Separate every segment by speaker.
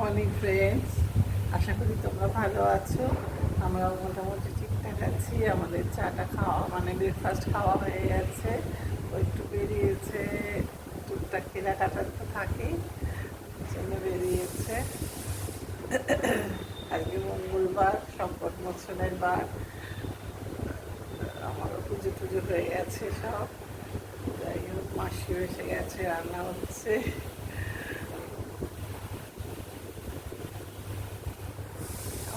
Speaker 1: Morning friends, আশা করি তোমরা ভালো আছো। আমরাও মোটামুটি ঠিকঠাক আছি। আমাদের চাটা খাওয়া মানে ব্রেকফাস্ট খাওয়া হয়ে গেছে। ও একটু বেরিয়েছে, টুকটাক কেনাকাটা তো থাকেই, জন্য বেরিয়েছে। আজকে মঙ্গলবার, সংকট মোচনের বার। আমারও পুজো টুজো হয়ে গেছে সব। যাই হোক, মাসিও এসে গেছে, রান্না হচ্ছে।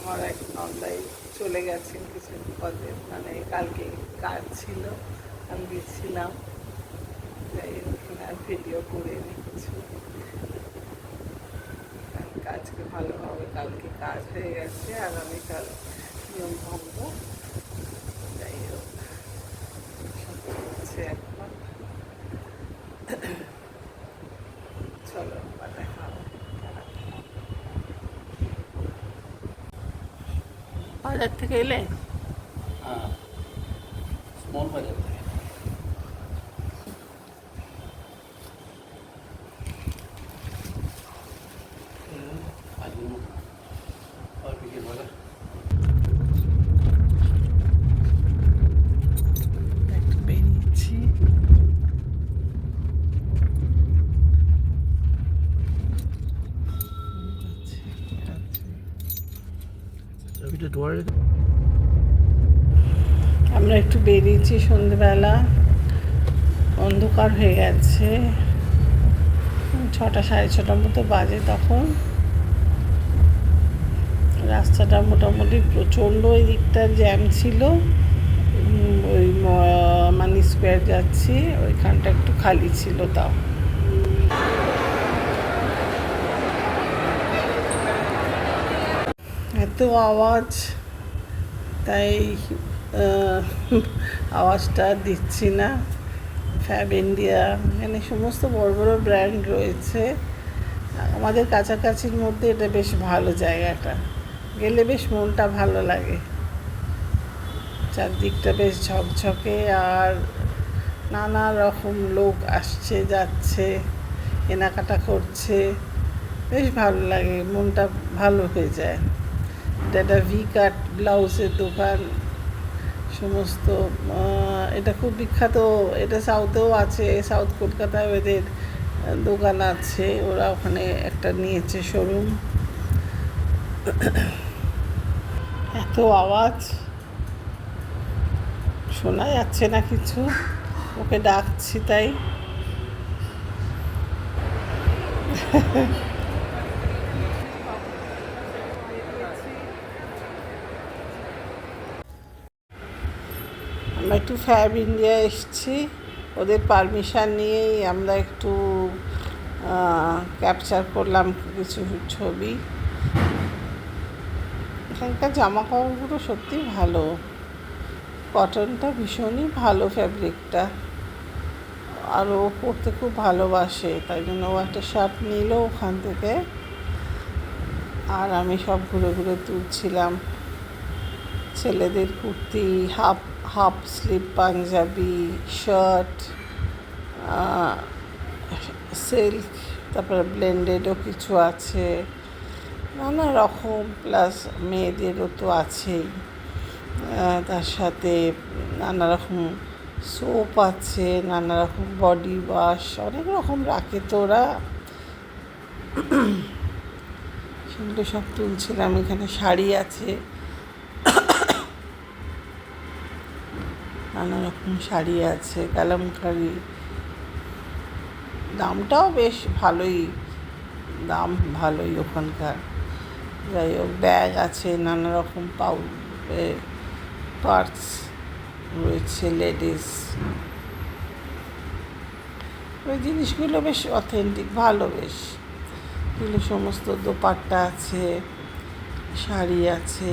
Speaker 1: আমার এক নন্দাই চলে গেছেন কিছু পদে, মানে কালকে কাজ ছিল, আমি গেছিলাম। যাই হোক, আর ভিডিও করে নিচ্ছি। কাজকে ভালোভাবে, কালকে কাজ হয়ে গেছে, আগামীকাল নিয়ম ভঙ্গ। যাই হোক, সব হচ্ছে এখন। চলো, দেখা হবে। বাজার থেকে এলে?
Speaker 2: হ্যাঁ, স্মল বাজার থেকে। আজকের মতো আর বিকেল বাজার।
Speaker 1: একটু বেরিয়েছি। আমরা একটু বেরিয়েছি সন্ধ্যেবেলা, অন্ধকার হয়ে গেছে, 6টা 6:30 মতো বাজে তখন। রাস্তাটা মোটামুটি প্রচণ্ড, ওই দিকটা জ্যাম ছিল। ওই মানি স্কোয়ার যাচ্ছি, ওইখানটা একটু খালি ছিল তাও। এত আওয়াজ, তাই আওয়াজটা দিচ্ছি না। ফ্যাব ইন্ডিয়া, এখানে সমস্ত বড় বড় ব্র্যান্ড রয়েছে। আমাদের কাছাকাছির মধ্যে এটা বেশ ভালো জায়গাটা, গেলে বেশ মনটা ভালো লাগে। চারদিকটা বেশ ঝকঝকে, আর নানা রকম লোক আসছে যাচ্ছে, কেনাকাটা করছে, বেশ ভালো লাগে, মনটা ভালো হয়ে যায়। এটা একটা ভি কাট ব্লাউজের দোকান সমস্ত। এটা খুব বিখ্যাত, এটা সাউথেও আছে, সাউথ কলকাতায় এদের দোকান আছে। ওরা ওখানে একটা নিয়েছে শোরুম। এত আওয়াজ, শোনা যাচ্ছে না কিছু, ওকে ডাকছি তাই। আমরা একটু ফ্যাব ইন্ডিয়া এসেছি, ওদের পারমিশন নিয়েই আমরা একটু ক্যাপচার করলাম কিছু ছবি। এখানকার জামা কাপড়গুলো সত্যি ভালো, কটনটা ভীষণই ভালো, ফ্যাব্রিকটা। আর ও পরতে খুব ভালোবাসে, তাই জন্য ও একটা শার্ট নিল ওখান থেকে, আর আমি সব ঘুরে ঘুরে তুলছিলাম। ছেলেদের kurti, half half sleeve Panjabi, shirt, silk, তারপরে ব্লেন্ডেডও কিছু আছে, নানা রকম। প্লাস মেয়েদেরও তো আছেই, তার সাথে নানা রকম সোপ আছে, নানা রকম বডি ওয়াশ, অনেক রকম রাখে তো ওরা। সেগুলো সব তুলছিলাম। এখানে শাড়ি আছে, নানা রকম শাড়ি আছে, কালামকারি। দামটাও বেশ ভালোই, দাম ভালোই ওখানকার। যাই হোক, ব্যাগ আছে, নানা রকম পার্স রয়েছে লেডিস। ওই জিনিসগুলো বেশ অথেন্টিক, ভালো বেশ। এগুলো সমস্ত দোপাট্টা আছে, শাড়ি আছে,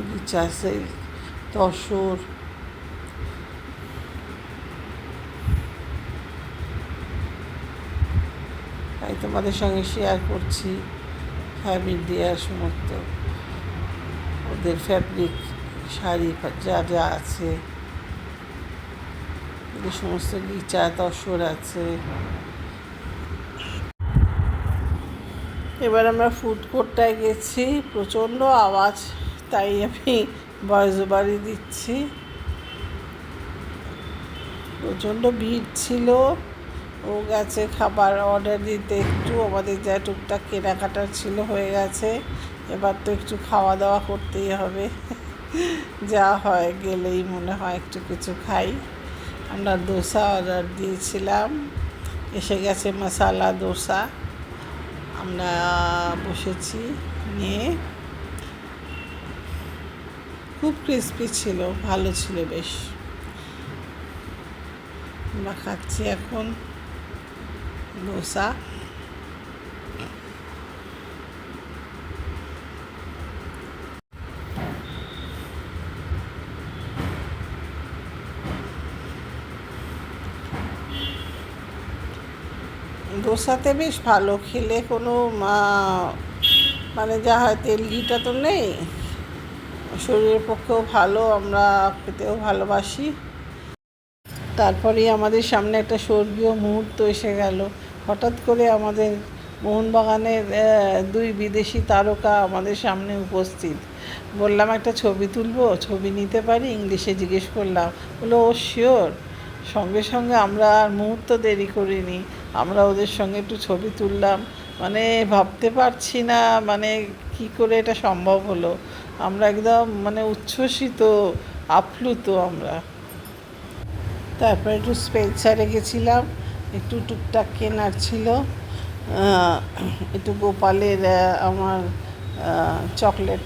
Speaker 1: গিচা সিল্ক, তসর। তাই তোমাদের সঙ্গে শেয়ার করছি ফ্যাব ইন্ডিয়ার সমস্ত ওদের ফ্যাব্রিক, শাড়ি যা যা আছে, এদের সমস্ত গিচা তসর আছে। এবার আমরা ফুড কোর্টটায় গেছি, প্রচণ্ড আওয়াজ, তাই আমি ভয়েস ওভারই দিচ্ছি। প্রচণ্ড ভিড় ছিল। ও গেছে খাবার অর্ডার দিতে, একটু আমাদের যা টুকটাক কেনাকাটার ছিল হয়ে গেছে। এবার তো একটু খাওয়া দাওয়া করতেই হবে, যা হয় গেলেই মনে হয় একটু কিছু খাই। আমরা দোসা অর্ডার দিয়েছিলাম, এসে গেছে মশালা দোসা। আমরা বসেছি নিয়ে, খুব ক্রিস্পি ছিল, ভালো ছিল বেশ। আমরা খাচ্ছি এখন দোসা। দোসাতে বেশ ভালো, খেলে কোনো মানে যা হয় তেল ঘিটা তো নেই, শরীরের পক্ষেও ভালো, আমরা খেতেও ভালোবাসি। তারপরেই আমাদের সামনে একটা স্বর্গীয় মুহূর্ত এসে গেল। হঠাৎ করে আমাদের মোহনবাগানের 2 বিদেশি তারকা আমাদের সামনে উপস্থিত। বললাম একটা ছবি তুলবো, ছবি নিতে পারি, ইংলিশে জিজ্ঞেস করলাম, বললো ও শিওর। সঙ্গে সঙ্গে আমরা আর মুহূর্ত দেরি করিনি, আমরা ওদের সঙ্গে একটু ছবি তুললাম। মানে ভাবতে পারছি না মানে কি করে এটা সম্ভব হলো। আমরা একদম মানে উচ্ছ্বসিত, আপ্লুত আমরা। তারপরে একটু স্পেন্সারে গেছিলাম, একটু টুকটাক কেনার ছিল। একটু গোপালের আমার চকলেট,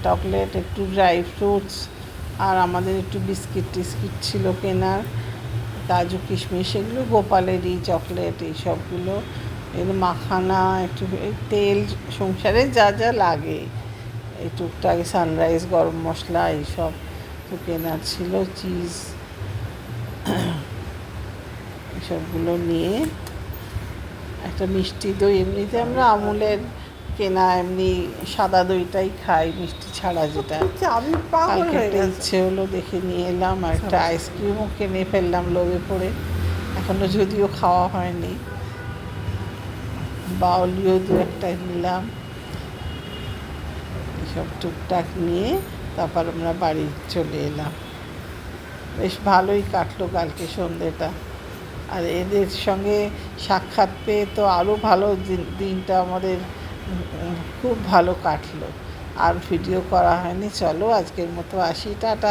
Speaker 1: একটু ড্রাই ফ্রুটস, আর আমাদের একটু বিস্কিট টিস্কিট ছিল কেনার, কাজু কিশমিশ, এগুলো গোপালেরই চকলেট, এইসবগুলো, এগুলো মাখানা, একটু তেল, সংসারে যা যা লাগে, এই টুকটাক সানরাইজ গরম মশলা এইসব তো কেনার ছিল, চিজ, এসবগুলো নিয়ে একটা মিষ্টি দই, এমনিতে আমরা আমুলের কেনা এমনি সাদা দইটাই খাই, মিষ্টি ছাড়া, যেটা
Speaker 3: আমি পাগল হয়ে
Speaker 1: কালকে
Speaker 3: গেছি।
Speaker 1: ইচ্ছে হলো দেখে নিয়ে এলাম। আর একটা আইসক্রিমও কিনে ফেললাম লোভে পড়ে, এখনো যদিও খাওয়া হয়নি। বাউলিও 2-1টা নিলাম। এসব টুকটাক নিয়ে তারপর আমরা বাড়ি চলে এলাম। বেশ ভালোই কাটলো কালকে সন্ধ্যেটা। আর এদের সঙ্গে সাক্ষাৎ পেয়ে তো আরও ভালো, দিনটা আমাদের খুব ভালো কাটলো। আর ভিডিও করা হয়নি। চলো আজকের মতো আসি, টাটা।